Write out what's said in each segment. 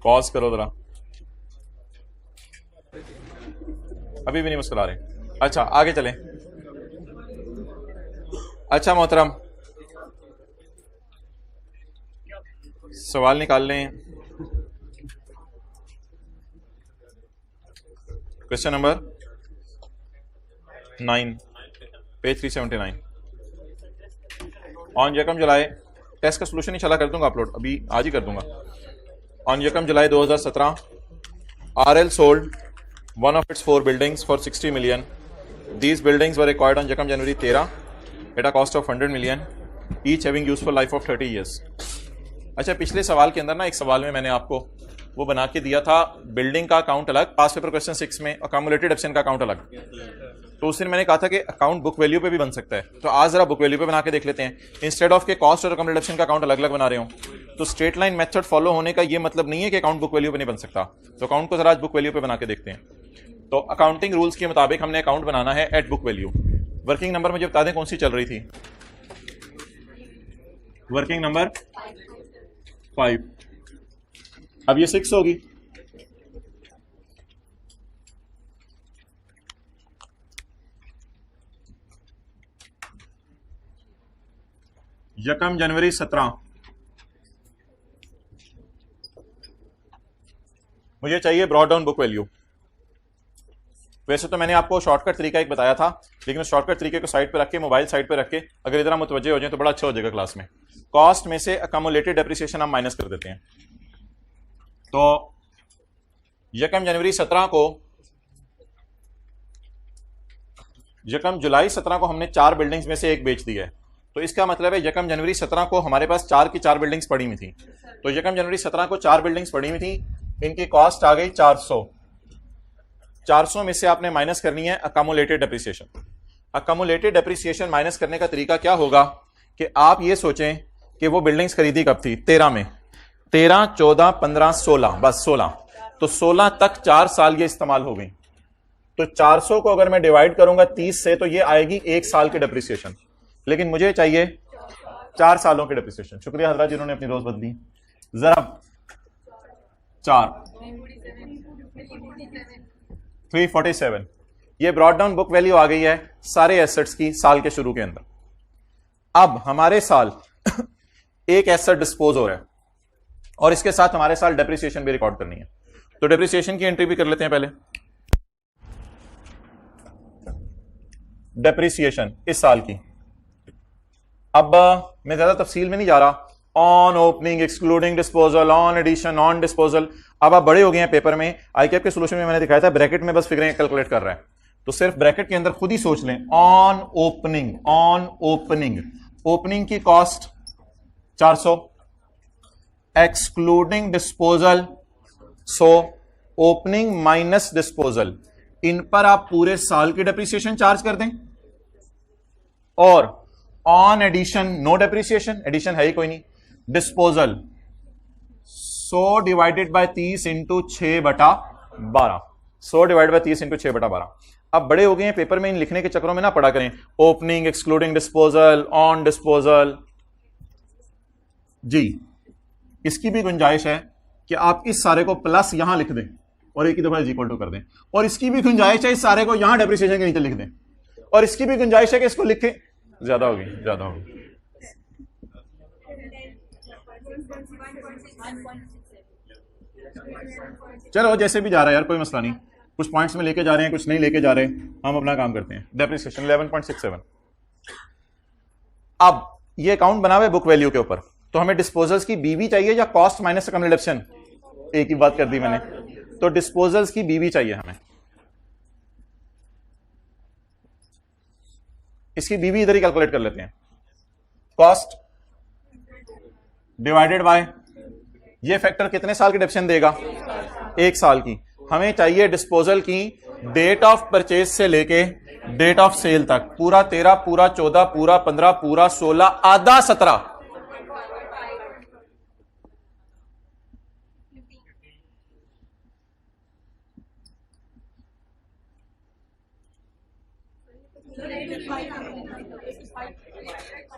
Pause करो जरा, अभी भी नहीं मुस्कुरा रहे। अच्छा आगे चलें। अच्छा मोहतरम, सवाल निकाल लें। Question number 9, page 379। ऑन यकम जुलाई, टेस्ट का सोल्यूशन ही चला कर दूंगा अपलोड, अभी आज ही कर दूंगा। ऑन यकम जुलाई 2017, RL sold one of its 4 buildings for 60 million. These buildings were acquired on यकम जनवरी 13 at a cost of 100 million, each having useful life of 30 years. अच्छा, पिछले सवाल के अंदर ना एक सवाल में मैंने आपको वो बना के दिया था, बिल्डिंग का अकाउंट अलग, पास पेपर क्वेश्चन 6 में अकामुलेटेड एब्सेंट का अकाउंट अलग। तो उस दिन मैंने कहा था कि अकाउंट बुक वैल्यू पे भी बन सकता है, तो आज जरा बुक वैल्यू पे बना के देख लेते हैं, इंस्टेड ऑफ के कॉस्ट और अकाउंटेड एब्सेंट का अकाउंट अलग अलग बना रहे हो। तो स्ट्रेट लाइन मेथड फॉलो होने का ये मतलब नहीं है कि अकाउंट बुक वैल्यू पे नहीं बन सकता। तो अकाउंट को जरा आज बुक वैल्यू पे बना के देखते हैं। तो अकाउंटिंग रूल्स के मुताबिक हमने अकाउंट बनाना है at book value. Working number मुझे बता दें कौन सी चल रही थी? Working number 5। अब ये 6 होगी। यकम जनवरी 17 मुझे चाहिए ब्रॉड डाउन बुक वैल्यू। वैसे तो मैंने आपको शॉर्टकट तरीका एक बताया था, लेकिन उस शॉर्टकट तरीके को साइड पे रख के, मोबाइल साइड पे रख के अगर इधर मुतवज्जे हो जाए तो बड़ा अच्छा हो जाएगा क्लास में। कॉस्ट में से अकमुलेटेड डेप्रिसिएशन हम माइनस कर देते हैं। तो यकम जनवरी 17 को, यकम जुलाई 17 को हमने 4 बिल्डिंग्स में से एक बेच दी है। तो इसका मतलब है यकम जनवरी 17 को हमारे पास 4 की 4 बिल्डिंग्स पड़ी हुई थी। तो यकम जनवरी 17 को 4 बिल्डिंग्स पड़ी हुई थी, इनकी कॉस्ट आ गई 400। 400 में से आपने माइनस करनी है अकमुलेटेड डेप्रिसिएशन। अकमुलेटेड डेप्रिसिएशन माइनस करने का तरीका क्या होगा कि आप ये सोचें कि वो बिल्डिंग्स खरीदी कब थी? 13 में। 13, 14, 15, 16, बस 16। तो 16 तक 4 साल ये इस्तेमाल हो गई। तो 400 को अगर मैं डिवाइड करूंगा 30 से तो ये आएगी 1 साल की डेप्रिसिएशन, लेकिन मुझे चाहिए 4 सालों की डेप्रिसिएशन। शुक्रिया हजरत जिन्होंने अपनी रोज बदली। जरा 4 347, ये ब्रॉड डाउन बुक वैल्यू आ गई है सारे एसेट्स की साल के शुरू के अंदर। अब हमारे साल एक एसेट डिस्पोज हो रहा है और इसके साथ हमारे साल डेप्रिसिएशन भी रिकॉर्ड करनी है। तो डेप्रिसिएशन की एंट्री भी कर लेते हैं पहले। डेप्रिसिएशन इस साल की, अब मैं ज्यादा तफसील में नहीं जा रहा। On opening, excluding disposal, on addition, on disposal. अब आप बड़े हो गए हैं, पेपर में आईकैप के सोल्यूशन में मैंने दिखाया था ब्रैकेट में बस फिगरें कैलकुलेट कर रहा है, तो सिर्फ ब्रैकेट के अंदर खुद ही सोच लें। On opening, on opening, opening की cost 400, excluding disposal 100, opening minus disposal, इन पर आप पूरे साल की डेप्रिसिएशन चार्ज कर दें। और on addition no depreciation, addition है ही कोई नहीं। Disposal 100 divided by 30 into 6/12, 100 divide by 30 into 6/12। अब बड़े हो गए हैं, पेपर में इन लिखने के चक्करों में ना पड़ा करें opening, excluding disposal, on disposal. जी, इसकी भी गुंजाइश है कि आप इस सारे को प्लस यहां लिख दें और एक ही दफा इक्वल टू कर दें, और इसकी भी गुंजाइश है इस सारे को यहां डेप्रिसिएशन के नीचे लिख दें, और इसकी भी गुंजाइश है कि इसको लिखें। ज्यादा होगी, ज्यादा होगी। चलो जैसे भी जा रहा है यार, कोई मसला नहीं। कुछ पॉइंट्स में लेके जा रहे हैं, कुछ नहीं लेके जा रहे, हम अपना काम करते हैं। डेप्रिसिएशन 11.67। अब ये अकाउंट बना हुआ है बुक वैल्यू के ऊपर, तो हमें डिस्पोजल्स की बीवी चाहिए या कॉस्ट माइनस अकाउंटेड एब्सेंट? एक ही बात कर दी मैंने। तो डिस्पोजल्स की बीवी चाहिए हमें। इसकी बीवी इधर ही कैलकुलेट कर लेते हैं। कॉस्ट डिवाइडेड बाय, ये फैक्टर कितने साल की डेप्शन देगा? 1 साल की। हमें चाहिए डिस्पोजल की डेट ऑफ परचेज से लेके डेट ऑफ सेल तक, पूरा 13, पूरा 14, पूरा 15, पूरा 16, आधा 17।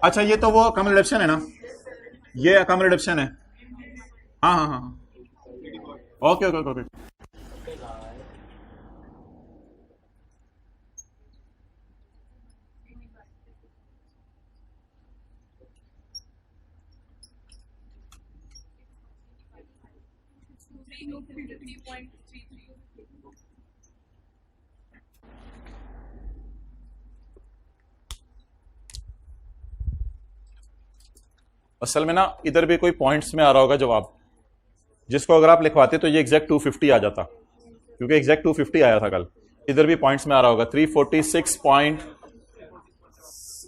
अच्छा, ये तो वो अकाउंटेड एब्सेंट है ना, ये अकाउंटेड एब्सेंट है। हाँ हाँ हाँ, ओके ओके ओके। असल में ना इधर भी कोई पॉइंट्स में आ रहा होगा जवाब, जिसको अगर आप लिखवाते तो ये एग्जैक्ट 250 आ जाता, क्योंकि एग्जैक्ट 250 आया था कल। इधर भी पॉइंट्स में आ रहा होगा 346 पॉइंट,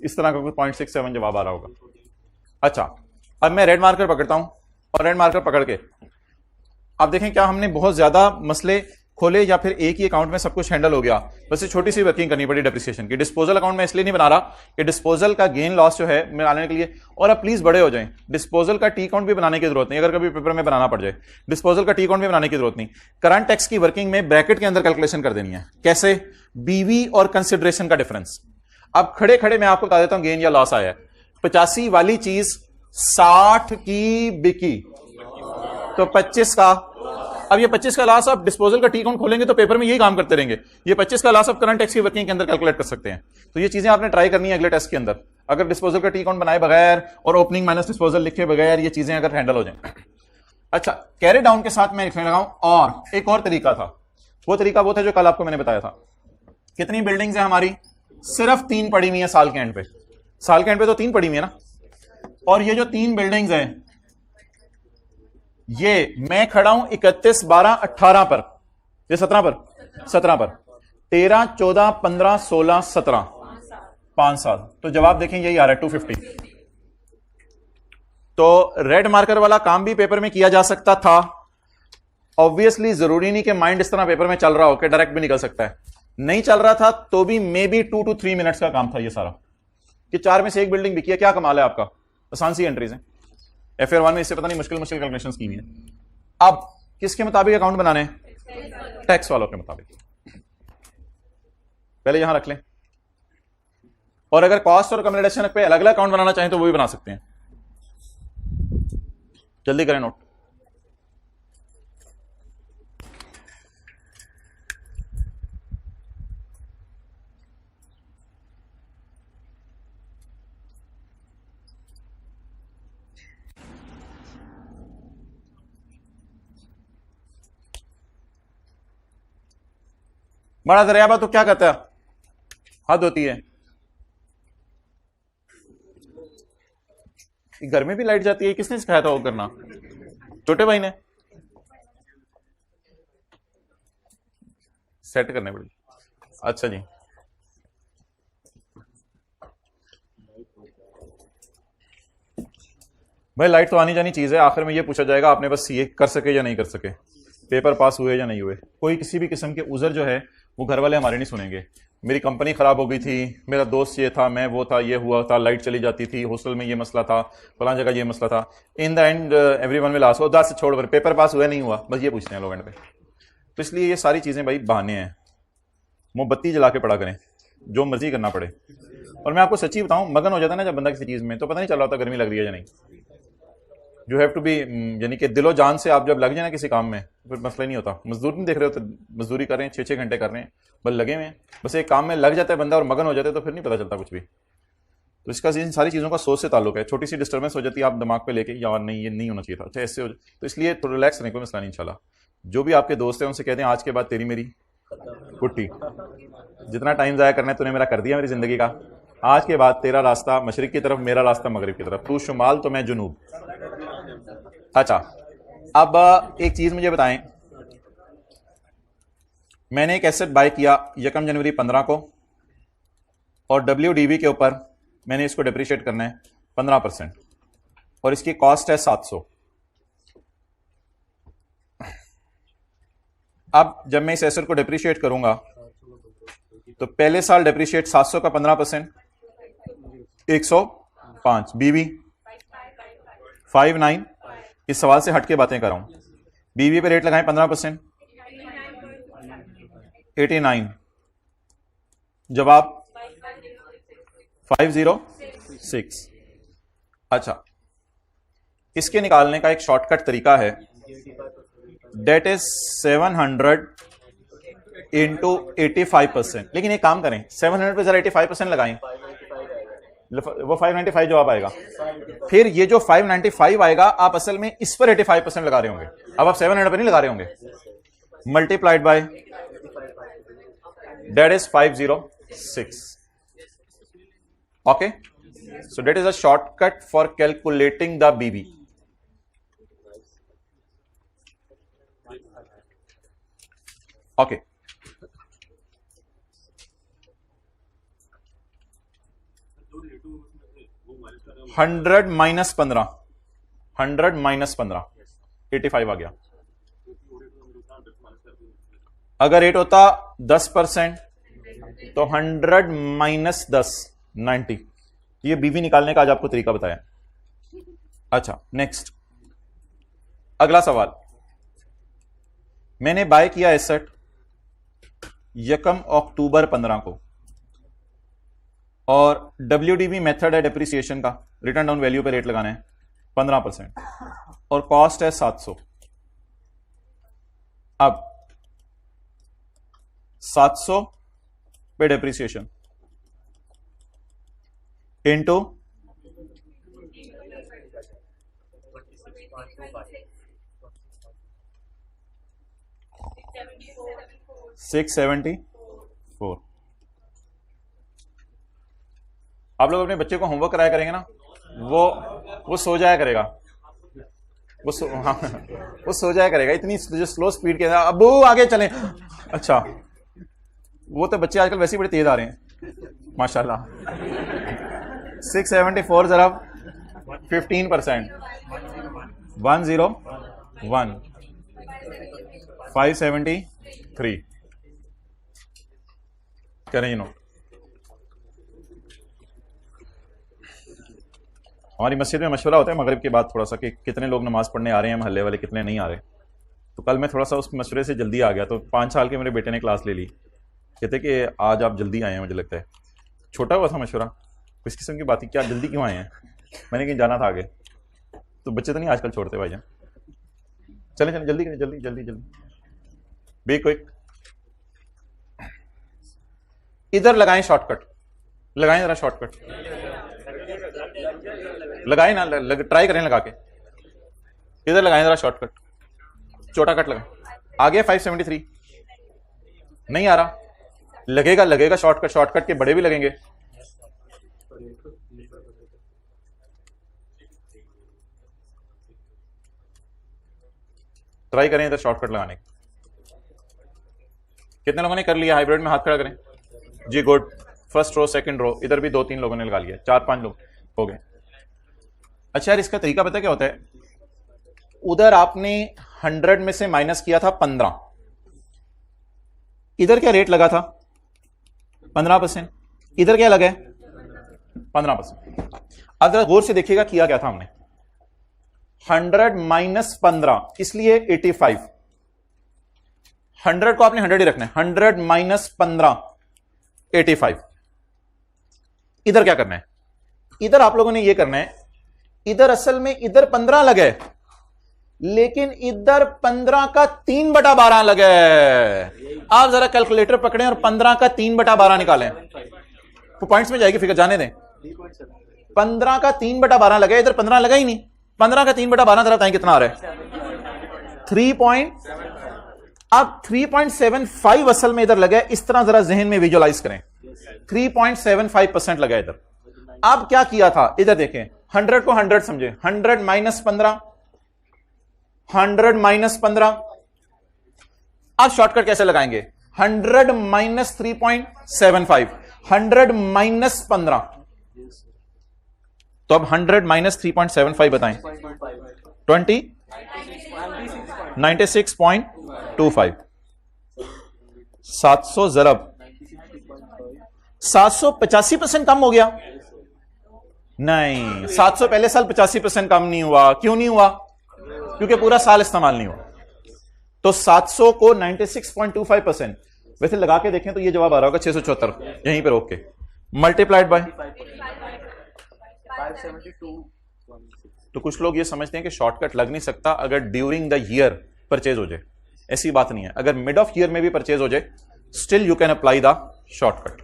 इस तरह का कोई 0.67 जवाब आ रहा होगा। अच्छा, अब मैं रेड मार्कर पकड़ता हूं और रेड मार्कर पकड़ के आप देखें क्या हमने बहुत ज्यादा मसले खोले या फिर एक ही अकाउंट में सब कुछ हैंडल हो गया। बस ये छोटी सी वर्किंग करनी पड़ी डेप्रिसिएशन की। डिस्पोजल अकाउंट में इसलिए नहीं बना रहा कि डिस्पोजल का गेन लॉस जो है बनाने के लिए, और अब प्लीज बड़े हो जाएं, डिस्पोजल का टी अकाउंट भी बनाने की जरूरत नहीं, अगर कभी पेपर में बनाना पड़ जाए डिस्पोजल का टी अकाउंट भी बनाने की जरूरत नहीं। करंट टैक्स की वर्किंग में ब्रैकेट के अंदर कैलकुलेशन कर देनी है। कैसे? बीवी और कंसिडरेशन का डिफरेंस। अब खड़े खड़े मैं आपको बता देता हूं गेन या लॉस आया है। 85 वाली चीज 60 की बिकी तो 25 का, अब ये 25 का लॉस आप डिस्पोजल का टी अकाउंट खोलेंगे तो पेपर में यही काम करते रहेंगे। ये 25 का लॉस आप करंट टैक्स की वर्किंग के अंदर कैलकुलेट कर सकते हैं। तो ये चीजें आपने ट्राई करनी है अगले टेस्ट के अंदर। अगर डिस्पोजल का टी अकाउंट बनाए बगैर और ओपनिंग माइनस डिस्पोजल लिखे बगैर ये चीजें अगर हैंडल हो जाए। अच्छा, कैरी डाउन के साथ मैं लिखने लगा हूं और एक और तरीका था, वो तरीका वो था जो कल आपको मैंने बताया था। कितनी बिल्डिंग्स है हमारी? सिर्फ 3 पड़ी हुई है साल के एंड पे। साल के एंड पे तो 3 पड़ी हुई है ना। और ये जो 3 बिल्डिंग्स हैं, ये मैं खड़ा हूं 31, 12, 18 पर, ये 17 पर, 13, 14, 15, 16, 17, 5 साल। तो जवाब देखें यही आ रहा है 250। तो रेड मार्कर वाला काम भी पेपर में किया जा सकता था। ऑब्वियसली जरूरी नहीं कि माइंड इस तरह पेपर में चल रहा हो कि डायरेक्ट भी निकल सकता है। नहीं चल रहा था तो भी मे बी 2 to 3 मिनट्स का काम था ये सारा, कि 4 में से एक बिल्डिंग बिकी है। क्या कमाल है आपका, आसान सी एंट्रीज है। FR1 में इससे पता नहीं मुश्किल कैलकुलेशंस की हुई है। अब किसके मुताबिक अकाउंट बनाने हैं? टैक्स वालों के मुताबिक। पहले यहां रख लें, और अगर कॉस्ट और कम्युनिकेशन पे अलग अलग अकाउंट बनाना चाहें तो वो भी बना सकते हैं। जल्दी करें नोट। बड़ा दरियाबा तो क्या कहता है, हद होती है। घर में भी लाइट जाती है, किसने सिखाया था वो करना? छोटे भाई ने। सेट करने पड़ी। अच्छा जी, भाई लाइट तो आनी जानी चीज है। आखिर में ये पूछा जाएगा आपने बस ये कर सके या नहीं कर सके, पेपर पास हुए या नहीं हुए। कोई किसी भी किस्म के उजर जो है वो घर वाले हमारे नहीं सुनेंगे। मेरी कंपनी खराब हो गई थी, मेरा दोस्त ये था, मैं वो था, ये हुआ था, लाइट चली जाती थी, हॉस्टल में ये मसला था, फलां जगह ये मसला था। In the end everyone will ask, दस छोड़ कर पेपर पास हुआ नहीं हुआ, बस ये पूछते हैं लोग एंड पे। तो इसलिए ये सारी चीजें भाई बहाने हैं। मोमबत्ती जला के पढ़ा करें, जो मर्जी करना पड़े। और मैं आपको सच्ची बताऊं, मगन हो जाता है ना जब बंदा किसी चीज में, तो पता नहीं चल रहा होता गर्मी लग रही है या नहीं। यू हैव टू बी, यानी कि दिलो जान से आप जब लग जाए ना किसी काम में, फिर मसला नहीं होता। मजदूर नहीं देख रहे होते, मजदूरी कर रहे हैं, 6-6 घंटे कर रहे हैं, बस लगे हुए हैं। बस एक काम में लग जाता है बंदा और मगन हो जाता है, तो फिर नहीं पता चलता कुछ भी। तो इसका इन सारी चीज़ों का सोच से ताल्लुक है। छोटी सी डिस्टर्बेंस हो जाती है, आप दिमाग पे लेके यार नहीं ये नहीं होना चाहिए था, अच्छा ऐसे हो जाए, तो इसलिए थोड़ा रिलैक्स रहने, कोई मसला नहीं। इंशाल्लाह जो भी आपके दोस्त हैं उनसे कहते हैं आज के बाद तेरी मेरी कुट्टी, जितना टाइम ज़ाया करना है तूने मेरा कर दिया मेरी ज़िंदगी का। आज के बाद तेरा रास्ता मशरिक की तरफ, मेरा रास्ता मगरिब की तरफ, तू शुमाल तो मैं जुनूब। अच्छा, अब एक चीज़ मुझे बताएं, मैंने एक एसेट बाय किया 1 जनवरी 15 को, और WDV के ऊपर मैंने इसको डिप्रिशिएट करना है 15%, और इसकी कॉस्ट है 700। अब जब मैं इस एसेट को डिप्रिशिएट करूंगा तो पहले साल डिप्रिशिएट 700 का 15% 105, बीवी 59। इस सवाल से हटके बातें कर रहा हूं। बीवी पे रेट लगाएं 15%, 89। जवाब 506। अच्छा, इसके निकालने का एक शॉर्टकट तरीका है। That is 700 into 85%। लेकिन एक काम करें, 700 पे जरा 85% लगाएं, वो 595 जवाब आएगा। फिर ये जो 595 आएगा आप असल में इस पर 85% लगा रहे होंगे। अब आप 700 पर नहीं लगा रहे होंगे, multiplied by that is 506। Okay, so that is a shortcut for calculating the BB. Okay, hundred minus 15 85 आ गया। अगर रेट होता 10% तो 100 माइनस 10 90। ये बीवी निकालने का आज आपको तरीका बताया। अच्छा, नेक्स्ट अगला सवाल। मैंने बाय किया एसेट 1 अक्टूबर 15 को और WDV मेथड है डेप्रिसिएशन का, रिटर्न डाउन वैल्यू पे रेट लगाना है 15% और कॉस्ट है 700। अब 700 पे डेप्रिसिएशन इंटू 674। आप लोग अपने बच्चे को होमवर्क कराया करेंगे ना, वो सो जाया करेगा, वो सो जाया करेगा। इतनी जो स्लो स्पीड के अबू आगे चलें। अच्छा, वो तो बच्चे आजकल वैसे ही बड़े तेज आ रहे हैं माशाल्लाह। 674 जरा 15%, 101 573 करें यू नो। हमारी मस्जिद में मशवरा होता है मगरिब के बाद थोड़ा सा कि कितने लोग नमाज पढ़ने आ रहे हैं महल्ले वाले, कितने नहीं आ रहे। तो कल मैं थोड़ा सा उस मशवरे से जल्दी आ गया, तो 5 साल के मेरे बेटे ने क्लास ले ली। कहते कि आज आप जल्दी आए हैं, मुझे लगता है छोटा हुआ था मशवरा, इस किस्म की बात, क्या जल्दी क्यों आए हैं, मैंने कहीं जाना था आगे। तो बच्चे तो नहीं आजकल छोड़ते भाईजान। चलें चलें जल्दी करें, जल्दी जल्दी जल्दी, बी क्विक। इधर लगाएं शॉर्टकट, लगाएं जरा शॉर्टकट, लगाएं ना, ट्राई करें लगा के। इधर लगाएं जरा शॉर्टकट, छोटा कट लगाएं। आ गया 573, नहीं आ रहा, लगेगा लगेगा शॉर्टकट, शॉर्टकट के बड़े भी लगेंगे। ट्राई करें इधर शॉर्टकट लगाने की। कितने लोगों ने कर लिया? हाइब्रिड में हाथ खड़ा करें जी, good. First row, second row, इधर भी 2-3 लोगों ने लगा लिया, 4-5 लोग हो गए। अच्छा यार, इसका तरीका पता क्या होता है? उधर आपने 100 में से माइनस किया था 15, इधर क्या रेट लगा था 15%, इधर क्या लगा है 15%। अब जरा गौर से देखिएगा किया क्या था हमने। 100 माइनस 15 इसलिए 85, 100 को आपने 100 ही रखना है। 100 माइनस 15 85। इधर क्या करना है? इधर आप लोगों ने ये करना है, इधर असल में इधर 15 लगे, लेकिन इधर 15 का 3/12 लगे। आप जरा कैलकुलेटर पकड़ें और 15 का 3/12 निकालें, वो पॉइंट्स में जाएगी फिगर, जाने दें। 15 का 3/12 लगे, इधर 15 लगा ही नहीं। 15 का 3/12 जरा बताएं कितना आ रहा है? 3 अब 3.75 असल में इधर लगे, इस तरह जरा जहन में विजुअलाइज करें। 3.75% लगा इधर। अब क्या किया था इधर देखें, 100 को 100 समझे, 100 माइनस 15, 100 माइनस 15। अब शॉर्टकट कैसे लगाएंगे? 100 माइनस 3.75, 100 माइनस 15। तो अब 100 माइनस 3.75 बताएं, 20 96.25। 700 जरब 785% कम हो गया। नहीं, 700 पहले साल 85% कम नहीं हुआ। क्यों नहीं हुआ? क्योंकि पूरा साल इस्तेमाल नहीं हुआ। तो 700 को 96.25% वैसे लगा के देखें तो ये जवाब आ रहा होगा 674, यहीं पे रोक के मल्टीप्लाइड बाय। तो कुछ लोग ये समझते हैं कि शॉर्टकट लग नहीं सकता अगर ड्यूरिंग द ईयर परचेज हो जाए, ऐसी बात नहीं है। अगर मिड ऑफ ईयर में भी परचेज हो जाए, still you can apply the shortcut.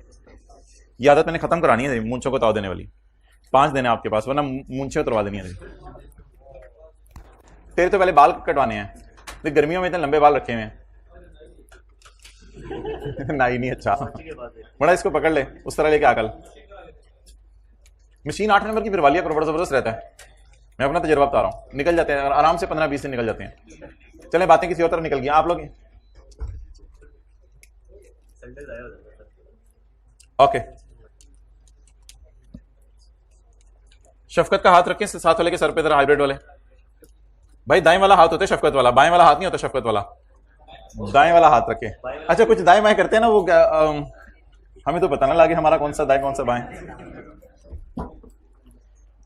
ये आदत मैंने खत्म करानी है, मूंछों को ताव देने वाली। 5 दिन है आपके पास, वरना मूंछें उतरवा देनी है। तेरे तो पहले बाल कटवाने हैं, तो गर्मियों में इतने लंबे बाल रखे हुए हैं। नहीं अच्छा, बड़ा इसको पकड़ ले, उस तरह लेके आकल। मशीन 8 नंबर की फिर वालिया बड़ा जबरदस्त रहता है। मैं अपना तजर्बा बता रहा हूं, निकल जाते हैं आराम से, 15-20 दिन निकल जाते हैं। चले बातें किसी और तरफ निकल गई आप लोग। ओके, शफकत का हाथ रखें साथ वाले के सर पे, हाइब्रिड वाले भाई। दाएं वाला हाथ होता है शफकत वाला, बाएं वाला हाथ नहीं होता शफकत वाला। दाएं वाला हाथ रखे। अच्छा, कुछ दाएं बाएं करते हैं ना वो, हमें तो पता ना लगे हमारा कौन सा दाएं कौन सा बाएं।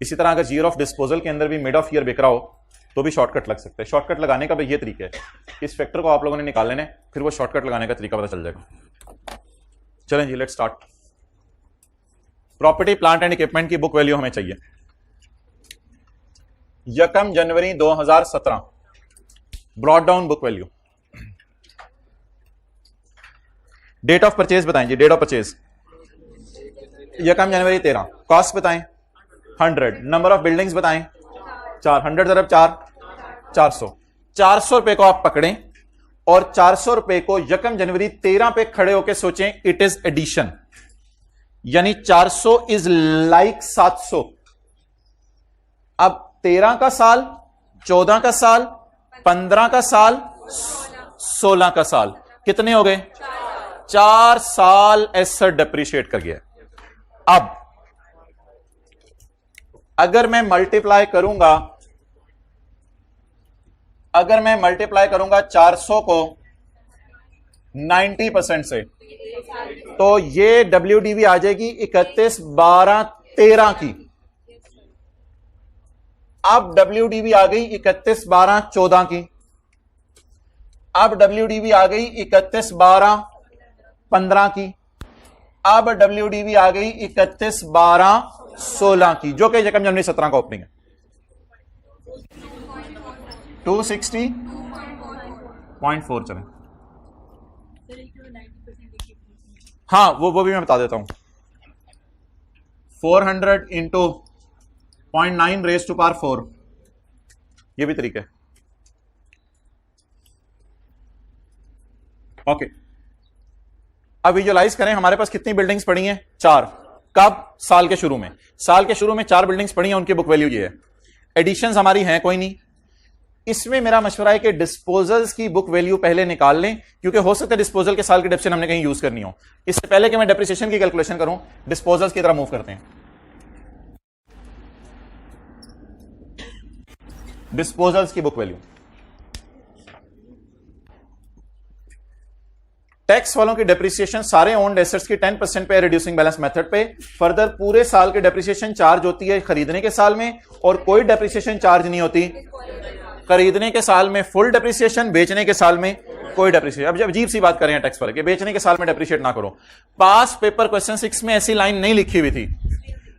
इसी तरह अगर ईयर ऑफ डिस्पोजल के अंदर भी मिड ऑफ ईयर बिक रहा हो तो भी शॉर्टकट लग सकता है। शॉर्टकट लगाने का भी ये तरीका है, इस फैक्टर को आप लोगों ने निकाल लेने, फिर वो शॉर्टकट लगाने का तरीका पता चल जाएगा। चलें जी, let's start. Property plant and equipment की बुक वैल्यू हमें चाहिए। 1 जनवरी 2017 brought down book value. Date of purchase बताएं जी, डेट ऑफ परचेज 1 जनवरी 13। कॉस्ट बताएं 100। नंबर ऑफ बिल्डिंग्स बताएं 4। 100 ज़रब 4 400। 400 रुपए को आप पकड़ें और 400 रुपए को 1 जनवरी 13 पे खड़े होकर सोचें, इट इज एडिशन, यानी 400 इज लाइक 700। अब 13 का साल, 14 का साल, 15 का साल, 16 का साल, कितने हो गए? 4 साल एसेट डेप्रिशिएट कर गया। अब अगर मैं मल्टीप्लाई करूंगा 400 को 90% से, तो ये WDV आ जाएगी 31, 12, 13 की। अब WDV आ गई 31, 12, 14 की। अब WDV आ गई 31, 12, 15 की। अब WDV आ गई 31, 12, 16 की, जो कि 1 जनवरी 17 का ओपनिंग है। 260.4 चलें। हाँ, वो भी मैं बता देता हूं। 400 इंटू 0.9 रेज टू पावर 4, ये भी तरीका है। ओके, अब विजुअलाइज करें, हमारे पास कितनी बिल्डिंग्स पड़ी हैं? 4। कब? साल के शुरू में। साल के शुरू में 4 बिल्डिंग्स पड़ी हैं, उनकी बुक वैल्यू ये है। एडिशंस हमारी हैं कोई नहीं। इसमें मेरा मशवरा है कि डिस्पोजल्स की बुक वैल्यू पहले निकाल लें, क्योंकि हो सकता है डिस्पोजल के साल की डेप्रिसिएशन हमने कहीं यूज करनी हो। इससे पहले कि मैं डेप्रिसिएशन की कैलकुलेशन करूं, डिस्पोजल्स की तरफ मूव करते हैं। डिस्पोजल्स की बुक वैल्यू, टैक्स वालों की डेप्रिसिएशन सारे ओन्ड एसेट्स की 10% पे, रिड्यूसिंग बैलेंस मेथड पे। फर्दर पूरे साल की डेप्रिसिएशन चार्ज होती है खरीदने के साल में, और कोई डेप्रिसिएशन चार्ज नहीं होती खरीदने के साल में। फुल डेप्रिसिएशन, बेचने के साल में कोई डेप्रिसिएशन। अब अजीब सी बात कर रहे हैं टैक्स वाले कि बेचने के साल में डेप्रिशिएट ना करो। पास पेपर क्वेश्चन 6 में ऐसी लाइन नहीं लिखी हुई थी,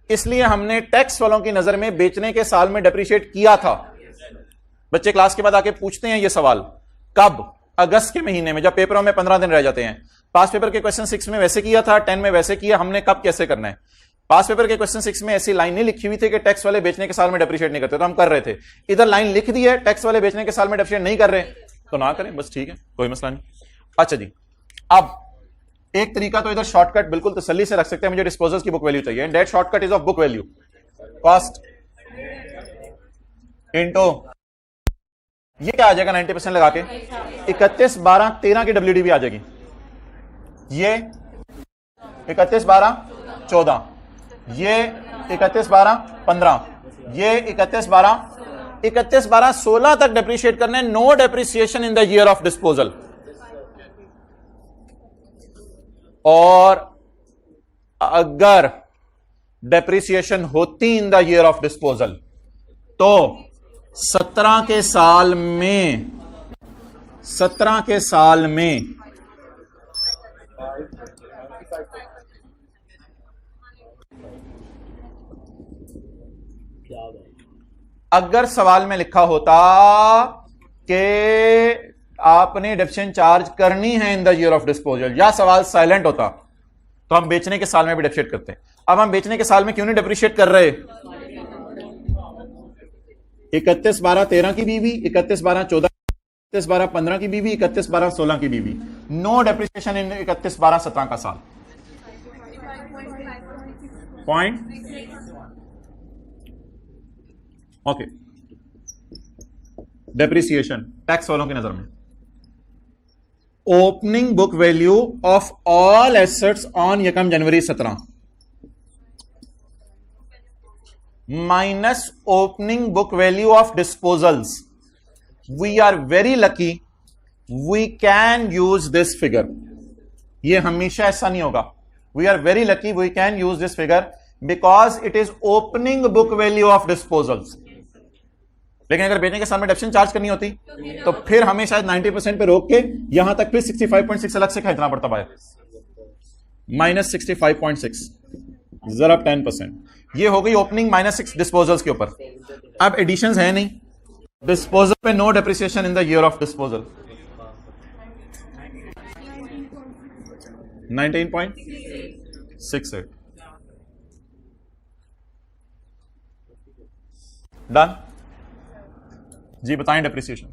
इसलिए हमने टैक्स वालों की नजर में बेचने के साल में डेप्रिशिएट किया था। बच्चे क्लास के बाद आके पूछते हैं ये सवाल, कब? अगस्त के महीने में, जब पेपरों में 15 दिन रह जाते हैं। पास पेपर के क्वेश्चन 6 में वैसे किया था, 10 में वैसे किया हमने। कब कैसे करना है? पास पेपर के क्वेश्चन 6 में ऐसी लाइन नहीं लिखी हुई थी कि टैक्स वाले बेचने के साल में डेप्रिशिएट नहीं करते, तो हम कर रहे थे। इधर लाइन लिख दी है टैक्स वाले बेचने के साल में डेप्रिशिएट नहीं कर रहे, तो ना करें, बस ठीक है, कोई मसला नहीं। अच्छा जी, अब एक तरीका तो इधर शॉर्टकट बिल्कुल तसल्ली से रख सकते हैं, मुझे डिस्पोजल्स की बुक वैल्यू चाहिए। That shortcut is of book value, cost into, ये क्या आ जाएगा 90% लगा के? 31, 12, 13 की WDV आ जाएगी। ये 31, 12, 14, ये 31, 12, 15, ये 31, 12, 16 तक डेप्रिशिएट करने। No depreciation in the year of disposal. और अगर डेप्रिसिएशन होती in the year of disposal तो 17 के साल में अगर सवाल में लिखा होता कि आपने डेप्रिसिएशन चार्ज करनी है इन द ईयर ऑफ डिस्पोजल, या सवाल साइलेंट होता तो हम बेचने के साल में भी डेप्रिशिएट करते हैं। अब हम बेचने के साल में क्यों नहीं डेप्रिशिएट कर रहे? 31/12/13 की बीवी, 31/12/14, 31/12/15 की बीवी, 31/12/16 की बीवी। नो डेप्रिसिएशन इन 31/12/17 का साल। Point okay. डेप्रिसिएशन टैक्स वालों की नजर में opening book value of all assets on यकम जनवरी 17 minus opening book value of disposals. We are very lucky we can use this figure. ये हमेशा ऐसा नहीं होगा। We are very lucky we can use this figure because it is opening book value of disposals. लेकिन अगर बेचने के साल में डेप्रिसिएशन चार्ज करनी होती तो फिर हमें शायद 90% पे रोक के यहां तक फिर 65.6 अलग से खरीदना पड़ता भाई, -65.6 जरा 10%। ये हो गई ओपनिंग -6 डिस्पोजल्स के ऊपर। अब एडिशंस है नहीं, डिस्पोजल पे no depreciation in the year of disposal. 19.68 done जी। बताएं डेप्रिसिएशन।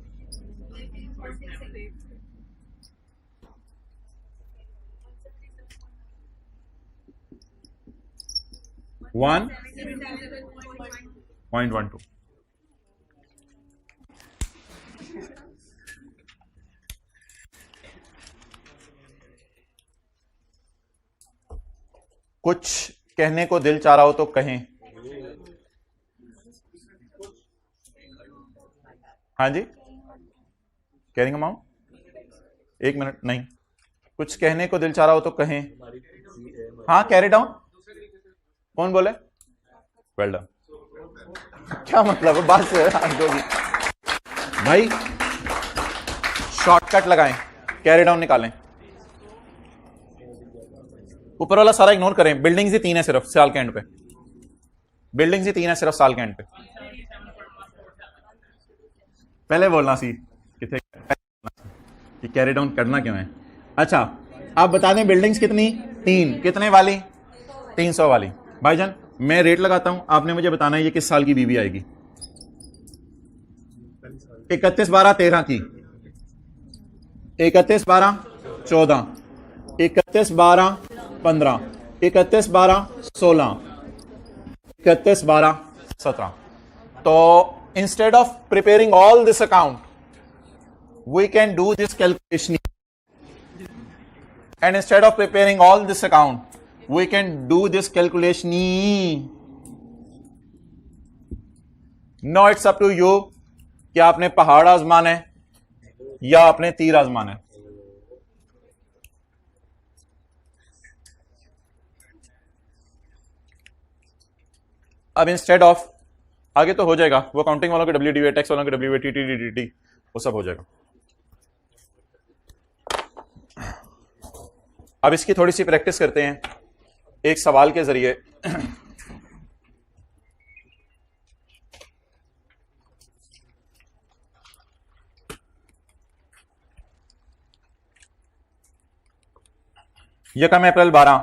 $1.12 कुछ कहने को दिल चाह रहा हो तो कहें। हाँ जी, कैरिंग अमाउंट 1 मिनट नहीं, कुछ कहने को दिल चाह रहा हो तो कहें। हाँ, कैरी डाउन। कौन बोले? Well done. क्या मतलब है बात से भाई? शॉर्टकट लगाएं, कैरी डाउन निकालें। ऊपर वाला सारा इग्नोर करें। बिल्डिंग्स ही 3 है सिर्फ साल के एंड पे। बिल्डिंग्स ही 3 है सिर्फ साल के एंड पे। पहले बोलना सी कि कैरी डाउन करना क्यों है। अच्छा, आप बता दें बिल्डिंग्स कितनी? 3। कितने वाली? 300 वाली। भाईजान मैं रेट लगाता हूं, आपने मुझे बताना है ये किस साल की बीवी आएगी। 31/12/13 की, 31/12/14, 31/12/15, 31/12/16, 31/12/17। तो instead of preparing all this account, we can do this calculation, and instead of preparing all this account, we can do this calculation. Now it's up to you कि आपने पहाड़ आजमाना है या आपने तीर आजमाना है। अब इंस्टेड ऑफ, आगे तो हो जाएगा वो काउंटिंग वालों के WDV, टैक्स वालों के WA, TTD वो सब हो जाएगा। अब इसकी थोड़ी सी प्रैक्टिस करते हैं एक सवाल के जरिए। यकम अप्रैल 12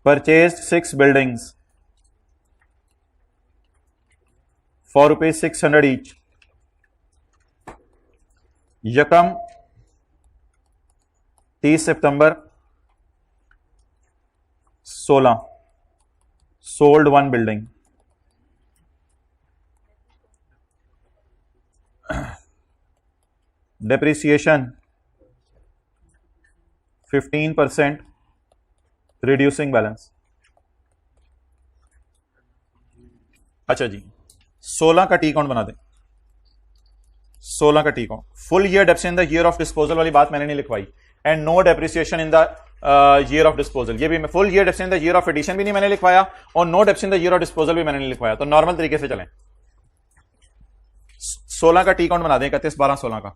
purchased 6 buildings for ₹600 each. यकम 30 सितंबर 16 sold 1 building. Depreciation 15%, reducing balance. अच्छा जी, 16 का टी काउंट बना दें। 16 का T count. Full year depreciation in the year of disposal वाली बात मैंने नहीं लिखवाई। And no depreciation in the year of disposal, ये भी मैं full year depreciation in the year of addition भी नहीं मैंने लिखवाया, और no depreciation in the year of disposal भी मैंने नहीं लिखवाया। तो नॉर्मल तरीके से चलें। 16 का टी काउंट बना दें, 31/12/16 का।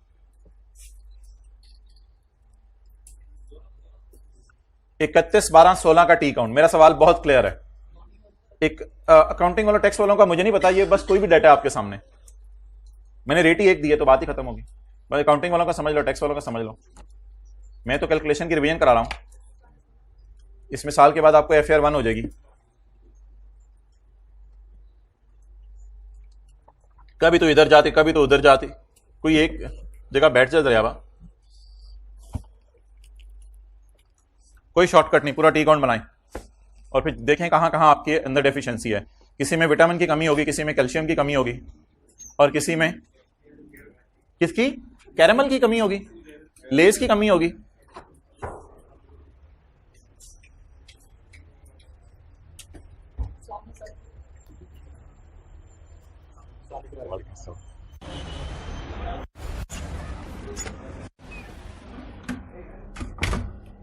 31/12/16 का टी काउंट। मेरा सवाल बहुत क्लियर है। एक अकाउंटिंग वालों, टैक्स वालों का मुझे नहीं पता, ये बस कोई भी डाटा आपके सामने। मैंने रेट ही एक दी है तो बात ही खत्म होगी। बस अकाउंटिंग वालों का समझ लो, टैक्स वालों का समझ लो, मैं तो कैलकुलेशन की रिवीजन करा रहा हूं। इसमें साल के बाद आपको FAR 1 हो जाएगी। कभी तो इधर जाते कभी तो उधर जाते, कोई एक जगह बैठ जाए दरियावा, कोई शॉर्टकट नहीं, पूरा टी अकाउंट बनाएं और फिर देखें कहां कहां आपके अंदर डेफिशिएंसी है। किसी में विटामिन की कमी होगी, किसी में कैल्शियम की कमी होगी, और किसी में किसकी कैरेमल की कमी होगी, लेस की कमी होगी।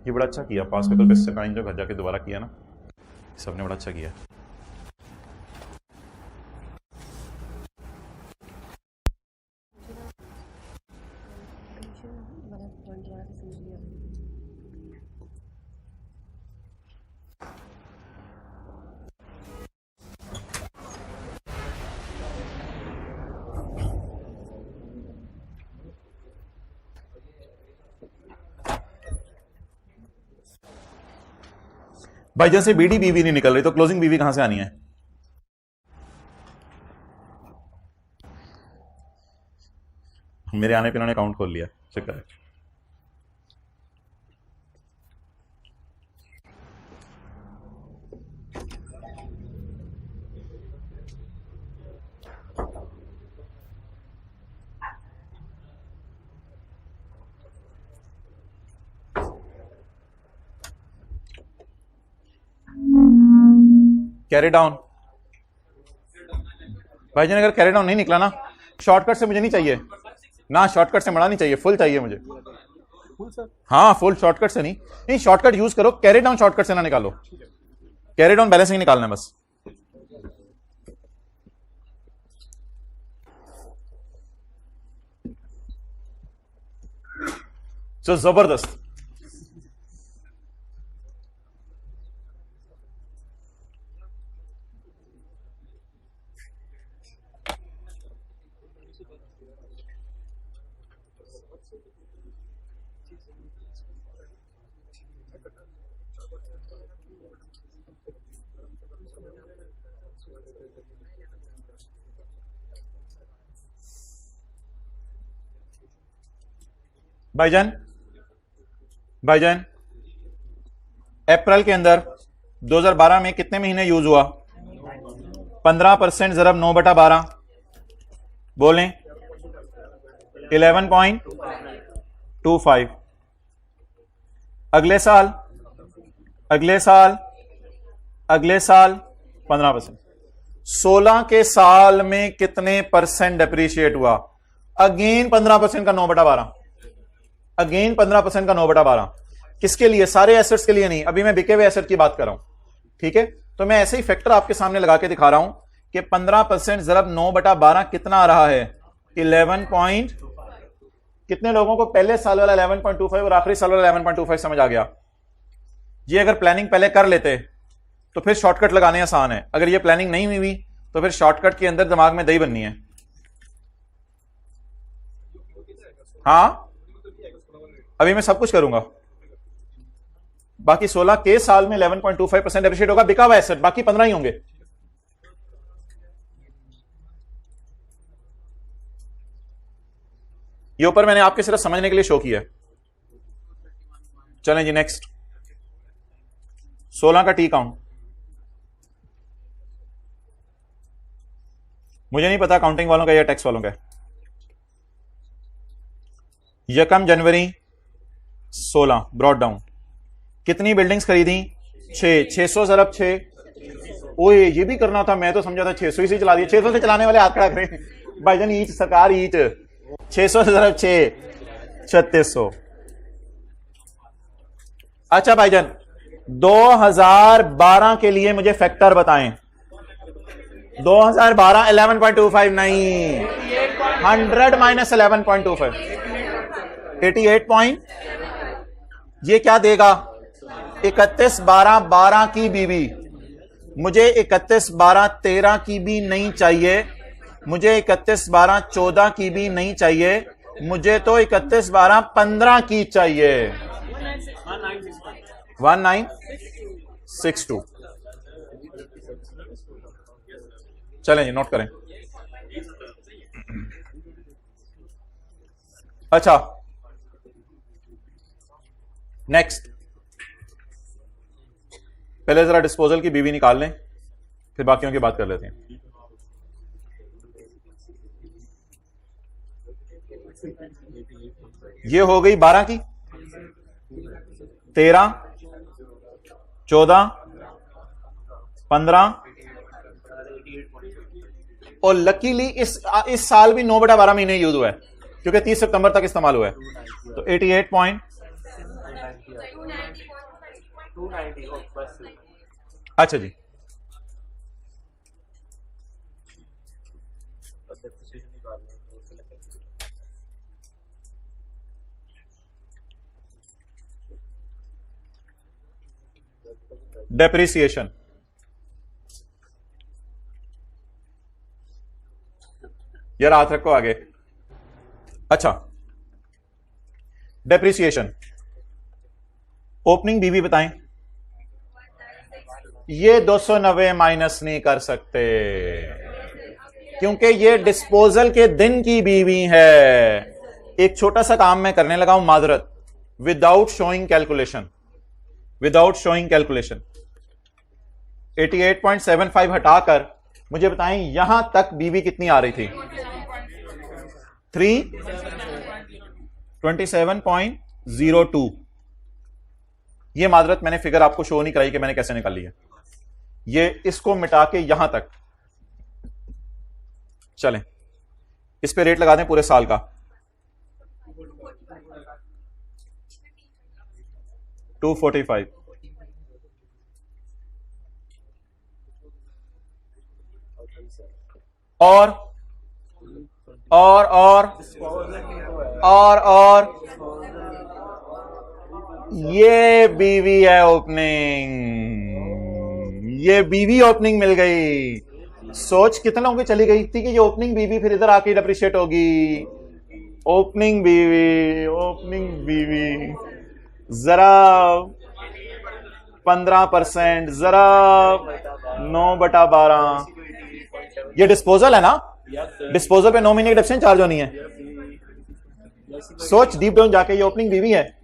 ये बड़ा अच्छा किया पास पेपर पे, इससे पहले जो घर जाके दोबारा किया ना, सबने बड़ा अच्छा किया। भाई जैसे बीडी बीवी नहीं निकल रही तो क्लोजिंग बीवी कहां से आनी है? मेरे आने पे इन्होंने अकाउंट खोल लिया, चक्कर है। कैरी डाउन भाईजान, अगर कैरी डाउन नहीं निकला ना, शॉर्टकट से मुझे नहीं चाहिए ना, शॉर्टकट से मड़ा नहीं चाहिए, फुल चाहिए मुझे। हाँ फुल, शॉर्टकट से नहीं, शॉर्टकट यूज करो, कैरी डाउन शॉर्टकट से ना निकालो, कैरी डाउन बैलेंसिंग निकालना है बस। तो जबरदस्त। भाईजान अप्रैल के अंदर 2012 में कितने महीने यूज हुआ? 15% ज़रब 9/12 बोलें 11.25। अगले साल 15%। 16 के साल में कितने परसेंट डेप्रीशिएट हुआ? अगेन 15% का 9/12, अगेन 15% का 9/12। किसके लिए? सारे एसेट्स के लिए नहीं, अभी मैं बिके हुए एसेट की बात कर रहा हूं, ठीक है? तो मैं ऐसे ही फैक्टर आपके सामने लगा के दिखा रहा हूं कि 15% ज़रब 9/12 कितना आ रहा है? 11 कितने लोगों को पहले साल वाला 11.25 और आखिरी साल वाला 11.25 समझ आ गया? ये अगर प्लानिंग पहले कर लेते तो फिर शॉर्टकट लगाने आसान है, अगर ये प्लानिंग नहीं हुई तो फिर शॉर्टकट के अंदर दिमाग में दही बननी है। हाँ अभी मैं सब कुछ करूंगा। बाकी 16 के साल में 11.25% डेप्रिशिएट होगा, बिका हुआ एसेट, बाकी 15 ही होंगे। ये ऊपर मैंने आपके सिर्फ समझने के लिए शो किया है। चलें जी नेक्स्ट, 16 का टी काउंट। मुझे नहीं पता अकाउंटिंग वालों का या टैक्स वालों का। 1 जनवरी 16 ब्रॉड डाउन, कितनी बिल्डिंग्स खरीदी? 600 ज़रब 6। ओए ये भी करना था, मैं तो समझा था 600 से चला दिया। 600 से चलाने वाले हाथ खड़ा करें भाईजान, ईच सरकार ईच 600 ज़रब 6 3600। अच्छा भाईजान 2012 के लिए मुझे फैक्टर बताएं। 2012 11.25 नहीं, 100 माइनस 11.25 88 ये क्या देगा? 31/12 की बीवी। मुझे 31/12 13 की भी नहीं चाहिए, मुझे 31/12/14 की भी नहीं चाहिए, मुझे तो 31/12/15 की चाहिए। 1962। चलें जी, नोट करें। अच्छा, नेक्स्ट, पहले जरा डिस्पोजल की बीवी निकाल लें, फिर बाकियों की बात कर लेते हैं। ये हो गई 12 की, 13, 14, 15 और लकीली इस साल भी 9/12 महीने यूज हुआ है क्योंकि 30 सितंबर तक इस्तेमाल हुआ है। तो 88 पॉइंट, अच्छा जी, डेप्रिसिएशन, यार हाथ रखो आगे। अच्छा, डेप्रिसिएशन, ओपनिंग बीवी बताएं। ये 290 माइनस नहीं कर सकते क्योंकि ये डिस्पोजल के दिन की बीवी है। एक छोटा सा काम मैं करने लगा हूं, माजरत, without showing calculation, without showing calculation 88.75 हटाकर मुझे बताएं यहां तक बीवी कितनी आ रही थी। 327.02। ये माजरत मैंने फिगर आपको शो नहीं कराई कि मैंने कैसे निकाली है। ये इसको मिटा के यहां तक चलें, इस पे रेट लगा दें पूरे साल का। $245। और ये बीवी है ओपनिंग, ये बीवी ओपनिंग मिल गई। सोच कितना लोगों की चली गई थी कि ये ओपनिंग बीवी फिर इधर आके डेप्रिशिएट होगी। ओपनिंग बीवी, ओपनिंग बीवी, जरा 15%, जरा 9/12। ये डिस्पोजल है ना, डिस्पोजल पे 9 महीने की डेप्रिसिएशन चार्ज होनी है। सोच डीप डाउन जाके, ये ओपनिंग बीवी है,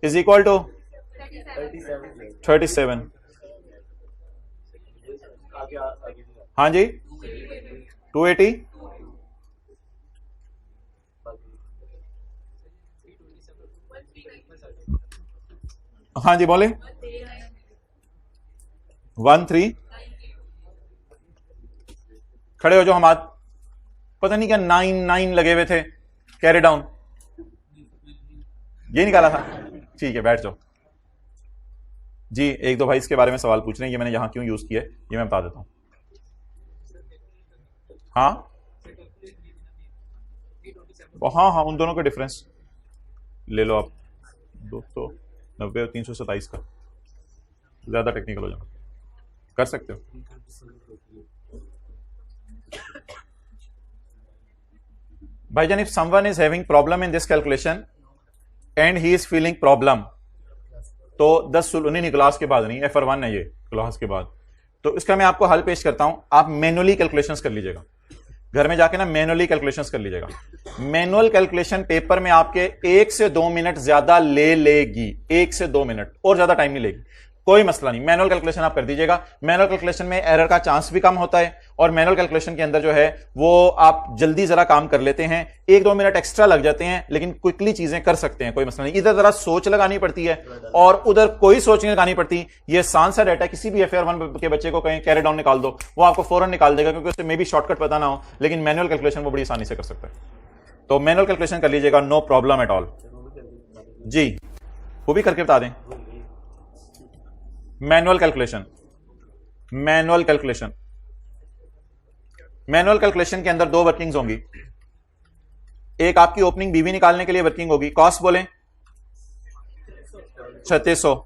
इज इक्वल टू 37। हाँ जी, 280। हाँ जी बोले, 13। खड़े हो जाओ हम, आज पता नहीं क्या 9 लगे हुए थे, कैरी डाउन, ये निकाला था। ठीक है, बैठ जाओ जी। एक दो भाई इसके बारे में सवाल पूछ रहे हैं, ये मैंने यहां क्यों यूज किया है ये मैं बता देता हूं। हाँ हाँ हाँ, उन दोनों का डिफरेंस ले लो आप, 290 और 327 का। ज्यादा टेक्निकल हो जाओ, कर सकते हो। भाईजान, if someone is having problem in this calculation and he is feeling problem, तो 10 नहीं, क्लास के बाद नहीं, FR1 है ये, क्लास के बाद। तो इसका मैं आपको हल पेश करता हूं, आप मैनुअली कैलकुलेशंस कर लीजिएगा घर में जाके ना, मैनुअली कैलकुलेशंस कर लीजिएगा। मैनुअल कैलकुलेशन पेपर में आपके 1 से 2 मिनट ज्यादा ले लेगी, 1 से 2 मिनट, और ज्यादा टाइम नहीं लेगी, कोई मसला नहीं। मैनुअल कैलकुलेशन आप कर दीजिएगा। मैनुअल कैलकुलेशन में एरर का चांस भी कम होता है, और मैनुअल कैलकुलेशन के अंदर जो है वो आप जल्दी जरा काम कर लेते हैं, 1-2 मिनट एक्स्ट्रा लग जाते हैं, लेकिन क्विकली चीजें कर सकते हैं, कोई मसला नहीं। इधर जरा सोच लगानी पड़ती है और उधर कोई सोच नहीं लगानी पड़ती। ये आसान सा डाटा, किसी भी FR1 के बच्चे को कहीं कैरी डाउन निकाल दो, वो आपको फौरन निकाल देगा, क्योंकि उससे मे भी शॉर्टकट पता ना हो, लेकिन मैनुअल कैलकुलेशन वो बड़ी आसानी से कर सकता है। तो मैनुअल कैलकुलेशन कर लीजिएगा, नो प्रॉब्लम एट ऑल जी। वो भी करके बता दें। Manual calculation, manual calculation, manual calculation के अंदर 2 वर्किंग्स होंगी। एक आपकी ओपनिंग बीवी निकालने के लिए वर्किंग होगी, कॉस्ट बोलें 3600।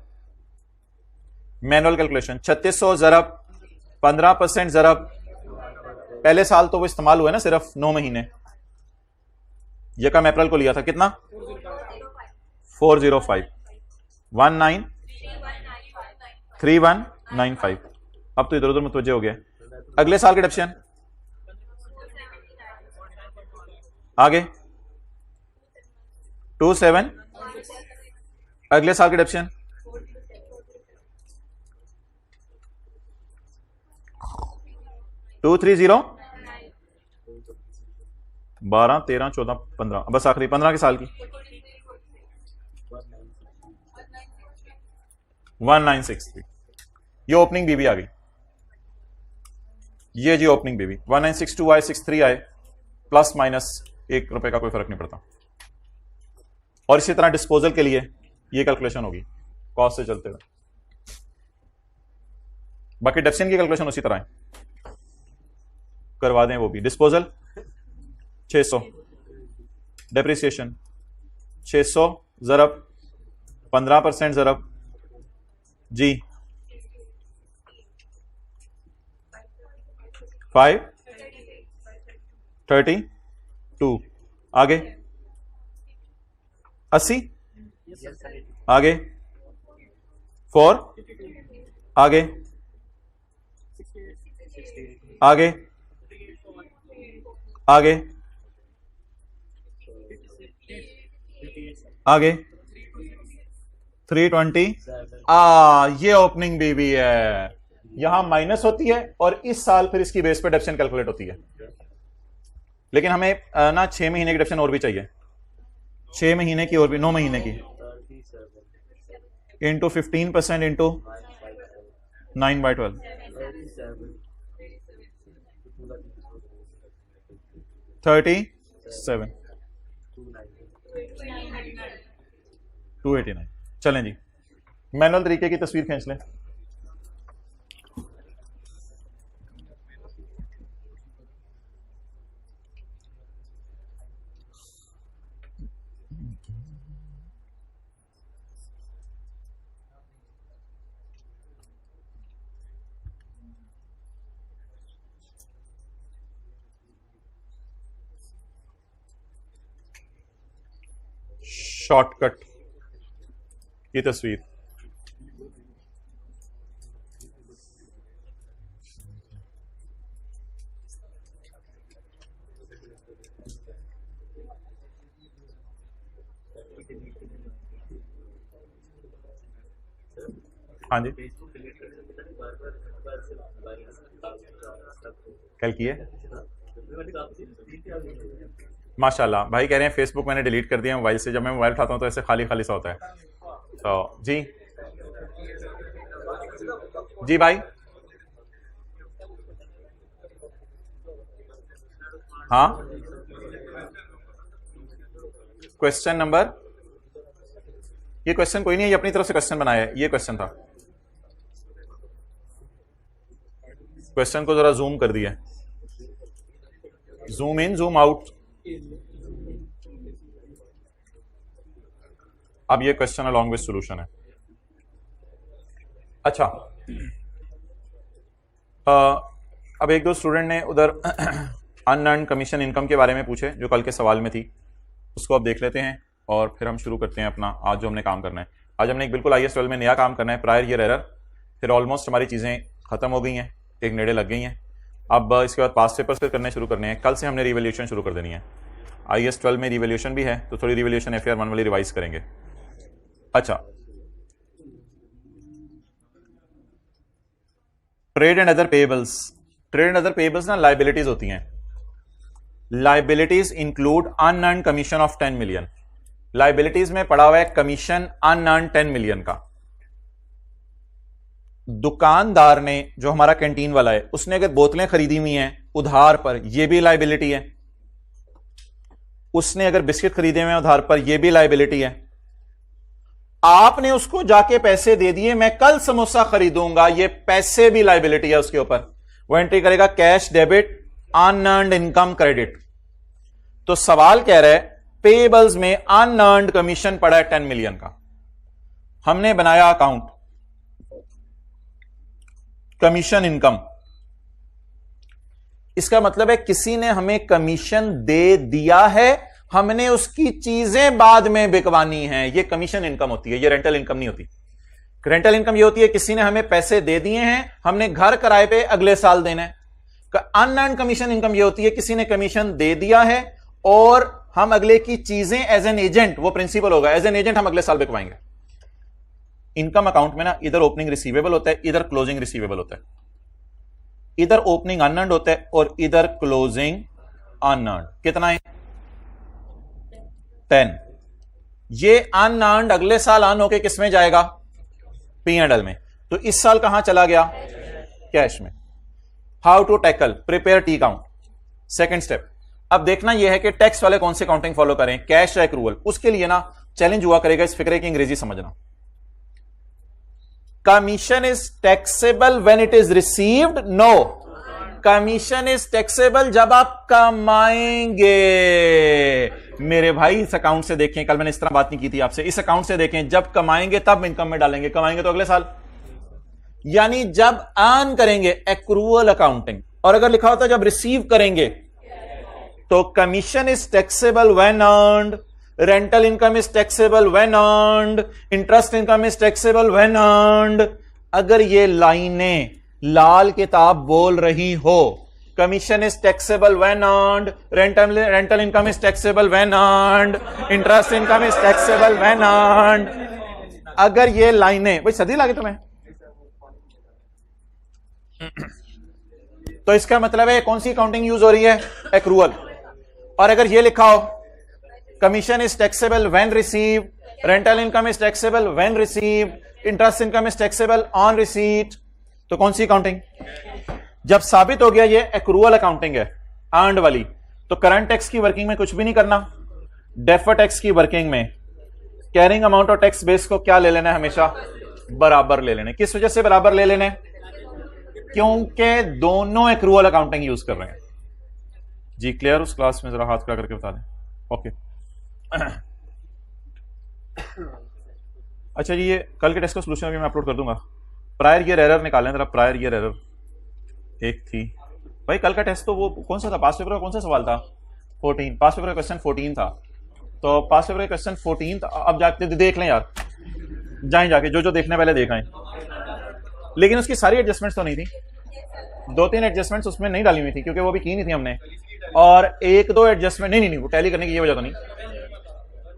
मैनुअल कैलकुलेशन 3600 ज़रब 15% ज़रब पहले साल तो वो इस्तेमाल हुआ है ना सिर्फ 9 महीने, यकम अप्रैल को लिया था, कितना 405 193195। अब तो इधर उधर मुतवज्जे हो गया। अगले साल के डिडक्शन आगे 27, अगले साल के डिडक्शन 230, 12 13 14 15, बस आखिरी 15 के साल की 1963। ये ओपनिंग बीबी आ गई, ये जी ओपनिंग बीबी 1962 आए, 63 आए, प्लस माइनस ₹1 का कोई फर्क नहीं पड़ता। और इसी तरह डिस्पोजल के लिए ये कैलकुलेशन होगी कॉस्ट से चलते हुए। बाकी डेप्सिन की कैलकुलेशन उसी तरह है, करवा दें वो भी। डिस्पोजल 600, डेप्रिसिएशन 600 ज़रब 15% ज़रब जी 532, आगे 80, आगे 4, आगे आगे आगे आगे 320। ये ओपनिंग बीबी है, यहां माइनस होती है और इस साल फिर इसकी बेस पे डेप्शन कैलकुलेट होती है। लेकिन हमें ना 6 महीने की डेप्शन और भी चाहिए, 6 महीने की और भी, 9 महीने की इंटू 15% इंटू 9/12 37 289। चलें जी, मैनुअल तरीके की तस्वीर खींच लें। शॉर्टकट की तस्वीर, हाँ जी कल किए माशाल्लाह। भाई कह रहे हैं फेसबुक मैंने डिलीट कर दिया मोबाइल से, जब मैं मोबाइल उठाता हूं तो ऐसे खाली खाली सा होता है। तो जी भाई हाँ, क्वेश्चन नंबर, ये क्वेश्चन कोई नहीं है, ये अपनी तरफ से क्वेश्चन बनाया है, ये क्वेश्चन था। क्वेश्चन को जरा जूम कर दिया, जूम इन जूम आउट। अब ये क्वेश्चन अलॉन्ग विद सॉल्यूशन है। अच्छा अब एक दो स्टूडेंट ने उधर अनअर्न्ड कमीशन इनकम के बारे में पूछे जो कल के सवाल में थी, उसको अब देख लेते हैं और फिर हम शुरू करते हैं अपना आज जो हमने काम करना है। आज हमने एक बिल्कुल IAS 12 में नया काम करना है, प्रायर ईयर एरर। फिर ऑलमोस्ट हमारी चीज़ें खत्म हो गई हैं, एक नेड़े लग गई हैं। अब इसके बाद पास्ट पेपर्स फिर करने शुरू करने हैं। कल से हमने रिवैल्यूएशन शुरू कर देनी है। IAS 12 में रिवैल्यूएशन भी है, तो थोड़ी रिवैल्यूएशन FAR 1 वाली रिवाइज करेंगे। अच्छा, trade and other payables. Trade and other payables ना लायबिलिटीज होती हैं। Liabilities include unearned commission of 10 million. Liabilities में पड़ा हुआ है कमीशन अनअर्न्ड 10 मिलियन का। दुकानदार ने, जो हमारा कैंटीन वाला है, उसने अगर बोतलें खरीदी हुई हैं उधार पर, यह भी लायबिलिटी है। उसने अगर बिस्किट खरीदे हुए हैं उधार पर, यह भी लायबिलिटी है। आपने उसको जाके पैसे दे दिए, मैं कल समोसा खरीदूंगा, ये पैसे भी लायबिलिटी है उसके ऊपर। वो एंट्री करेगा cash debit unearned income credit. तो सवाल कह रहा है पेएबल्स में अनअर्न्ड कमीशन पड़ा है 10 मिलियन का। हमने बनाया अकाउंट कमीशन इनकम, इसका मतलब है किसी ने हमें कमीशन दे दिया है, हमने उसकी चीजें बाद में बिकवानी है, ये कमीशन इनकम होती है, ये रेंटल इनकम नहीं होती। रेंटल इनकम ये होती है किसी ने हमें पैसे दे दिए हैं, हमने घर किराए पे अगले साल देना है। अनअर्न्ड कमीशन इनकम ये होती है किसी ने कमीशन दे दिया है और हम अगले की चीजें एज एन एजेंट, वो प्रिंसिपल होगा, एज एन एजेंट हम अगले साल बिकवाएंगे। इनकम अकाउंट में ना इधर ओपनिंग रिसीवेबल होता है, इधर क्लोजिंग रिसीवेबल होता है, इधर ओपनिंग अनअर्न्ड होता है और इधर क्लोजिंग अनअर्न्ड। कितना है? 10। ये अनअर्न्ड अगले साल अर्न होके किसमें जाएगा? P&L में। तो इस साल कहां चला गया? कैश में। How to tackle? Prepare T count. Second step. अब देखना यह है कि टैक्स वाले कौन से काउंटिंग फॉलो करें, कैश या एक्रूवल। उसके लिए ना चैलेंज हुआ करेगा इस फिक्रे की अंग्रेजी समझना। Commission is taxable when it is received? No, commission is taxable जब आप कमाएंगे। मेरे भाई इस अकाउंट से देखें, कल मैंने इस तरह बात नहीं की थी आपसे, इस अकाउंट से देखें, जब कमाएंगे तब इनकम में डालेंगे, कमाएंगे तो अगले साल, यानी जब अर्न करेंगे एक्रूवल अकाउंटिंग। और अगर लिखा होता जब रिसीव करेंगे तो commission is taxable when earned, rental income is taxable when earned, interest income is taxable when earned. अगर ये लाइनें लाल किताब बोल रही हो, commission is taxable when earned, rental income is taxable when earned, interest income is taxable when earned, अगर ये लाइनें, भाई सदी लगे तुम्हें, तो इसका मतलब है कौन सी अकाउंटिंग यूज हो रही है? एक्रूवल। और अगर ये लिखा हो commission is taxable when receive, rental income is taxable when receive, interest income is taxable on receipt, तो कौन सी अकाउंटिंग? जब साबित हो गया ये एक्रूवल अकाउंटिंग है, अर्न्ड वाली, तो करंट टैक्स की वर्किंग में कुछ भी नहीं करना, डेफर्ड टैक्स की वर्किंग में कैरिंग अमाउंट और टैक्स बेस को क्या ले लेना है? हमेशा बराबर ले लेने। किस वजह से बराबर ले लेने? क्योंकि दोनों एक्रूवल अकाउंटिंग यूज कर रहे हैं। जी क्लियर? उस क्लास में जरा हाथ खड़ा करके बता दें। ओके। अच्छा जी, ये कल के टेस्ट का सोल्यूशन भी मैं अपलोड कर दूंगा। प्रायर ईयर एरर निकालें जरा, प्रायर ईयर एरर एक थी भाई। कल का टेस्ट तो वो कौन सा था? पास पेपर का कौन सा सवाल था? 14। पास पेपर का क्वेश्चन 14 था। तो पास पेपर का क्वेश्चन 14 था। अब जाके देख लें यार, जाएं जाके, जो जो देखने पहले देख आए। लेकिन उसकी सारी एडजस्टमेंट्स तो नहीं थी, 2-3 एडजस्टमेंट्स उसमें नहीं डाली हुई थी क्योंकि वो भी की नहीं थी हमने, और 1-2 एडजस्टमेंट नहीं वो टैली करने की ये वजह तो नहीं।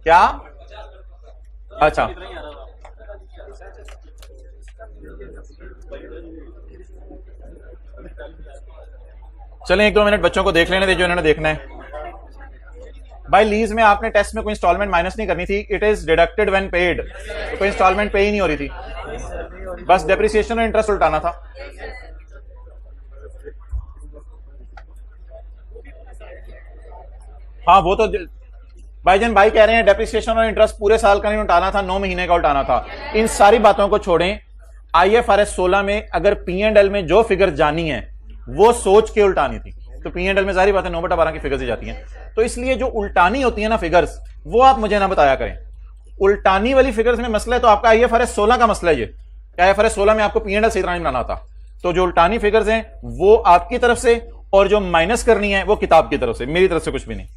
क्या? अच्छा, चलें 1-2 मिनट बच्चों को देख लेने दे जो इन्होंने देखना है। भाई लीज में आपने टेस्ट में कोई इंस्टॉलमेंट माइनस नहीं करनी थी, it is deducted when paid, तो कोई इंस्टॉलमेंट पे ही नहीं हो रही थी, बस डेप्रिसिएशन और इंटरेस्ट उल्टाना था। हाँ वो तो भाईजान भाई कह रहे हैं डेप्रिसिएशन और इंटरेस्ट पूरे साल का नहीं उल्टाना था, 9 महीने का उल्टाना था। इन सारी बातों को छोड़ें, IFRS 16 में अगर P&L में जो फिगर जानी है वो सोच के उल्टानी थी, तो P&L में सारी बातें 9/12 की फिगर्स ही जाती हैं। तो इसलिए जो उल्टानी होती है ना फिगर्स, वो आप मुझे ना बताया करें। उल्टानी वाली फिगर्स में मसला है तो आपका IFRS 16 का मसला है। ये IFRS 16 में आपको P&L सही तरह नहीं बनाना था, तो जो उल्टानी फिगर्स हैं वो आपकी तरफ से, और जो माइनस करनी है वो किताब की तरफ से, मेरी तरफ से कुछ भी नहीं।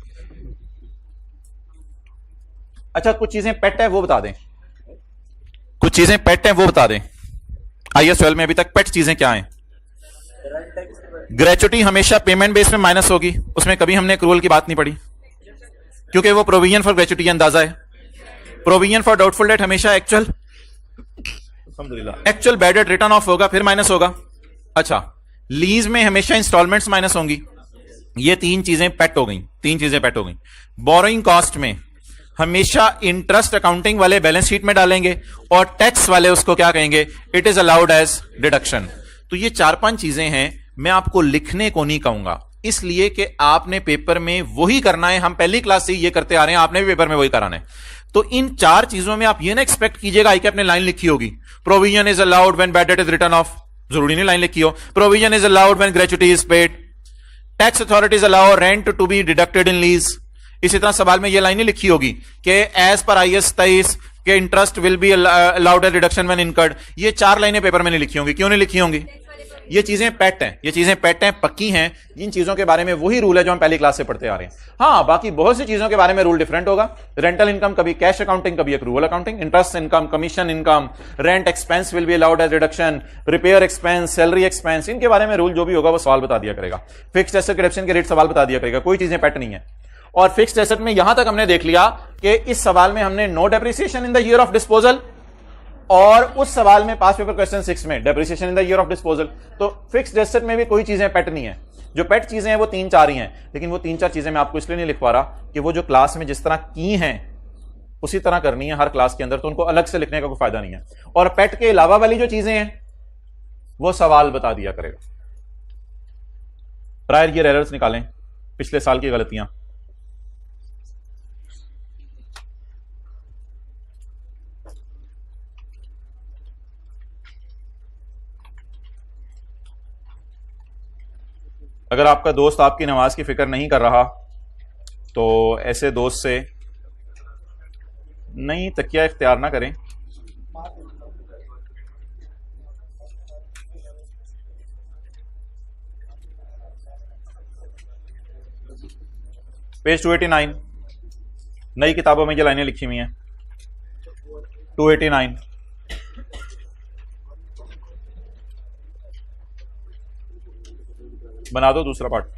अच्छा, कुछ चीजें पेट है वो बता दें, कुछ चीजें पेट है वो बता दें। IAS 12 में अभी तक पेट चीजें क्या हैं? ग्रेचुटी हमेशा पेमेंट बेस में माइनस होगी, उसमें कभी हमने एक्रूवल की बात नहीं पढ़ी क्योंकि वो प्रोविजन फॉर ग्रेचुटी अंदाजा है। प्रोविजन फॉर डाउटफुल डेट हमेशा actual bad debt return of होगा, फिर माइनस होगा। अच्छा, लीज में हमेशा इंस्टॉलमेंट्स माइनस होंगी। ये 3 चीजें पेट हो गई, 3 चीजें पेट हो गई। बोरोइंग कॉस्ट में हमेशा इंटरेस्ट अकाउंटिंग वाले बैलेंस शीट में डालेंगे और टैक्स वाले उसको क्या कहेंगे? It is allowed as deduction. तो ये 4-5 चीजें हैं, मैं आपको लिखने को नहीं कहूंगा, इसलिए कि आपने पेपर में वही करना है। हम पहली क्लास से ये करते आ रहे हैं, आपने भी पेपर में वही कराना है। तो इन 4 चीजों में आप ये ना एक्सपेक्ट कीजिएगा आई के अपने लाइन लिखी होगी, provision is allowed when bad debt is written off, जरूरी नहीं लाइन लिखी हो। Provision is allowed when gratuity is paid, tax authorities allow rent to be deducted in lease. इसी तरह सवाल में ये लाइन लिखी होगी कि एज पर IAS 23 के interest will be allowed as deduction when incurred. ये 4 लाइनें पेपर में नहीं लिखी होंगी। क्यों नहीं लिखी होंगी? ये चीजें पेट हैं, ये चीजें पेट हैं, पक्की हैं। इन चीजों के बारे में वही रूल है जो हम पहली क्लास से पढ़ते आ रहे हैं। हाँ, बाकी बहुत सी चीजों के बारे में रूल डिफरेंट होगा। रेंटल इनकम कभी कैश अकाउंटिंग, कभी accrual accounting. Interest income, commission income, rent expense will be allowed as reduction, repair expense, salary expense, इनके बारे में रूल जो भी होगा वो सवाल बता दिया करेगा। फिक्स्ड एसेट क्रेडिशन के रेट सवाल बता दिया करेगा। कोई चीजें पेट नहीं है। और फिक्स्ड एसेट में यहां तक हमने देख लिया कि इस सवाल में हमने no depreciation in the year of disposal, और उस सवाल में पास पेपर क्वेश्चन 6 में depreciation in the year of disposal. तो फिक्स्ड एसेट में भी कोई चीजें पेट नहीं है। जो पेट चीजें हैं वो 3-4 ही हैं, लेकिन वो 3-4 चीजें मैं आपको इसलिए नहीं लिख पा रहा कि वो जो क्लास में जिस तरह की हैं उसी तरह करनी है हर क्लास के अंदर, तो उनको अलग से लिखने का कोई फायदा नहीं है। और पेट के अलावा वाली जो चीजें हैं वो सवाल बता दिया करेगा। प्रायर ईयर एरर्स निकालें, पिछले साल की गलतियां। अगर आपका दोस्त आपकी नमाज की फिक्र नहीं कर रहा तो ऐसे दोस्त से नहीं तकिया इख्तियार ना करें। पेज 289, नई किताबों में ये लाइनें लिखी हुई हैं। 289, बना दो दूसरा पार्ट।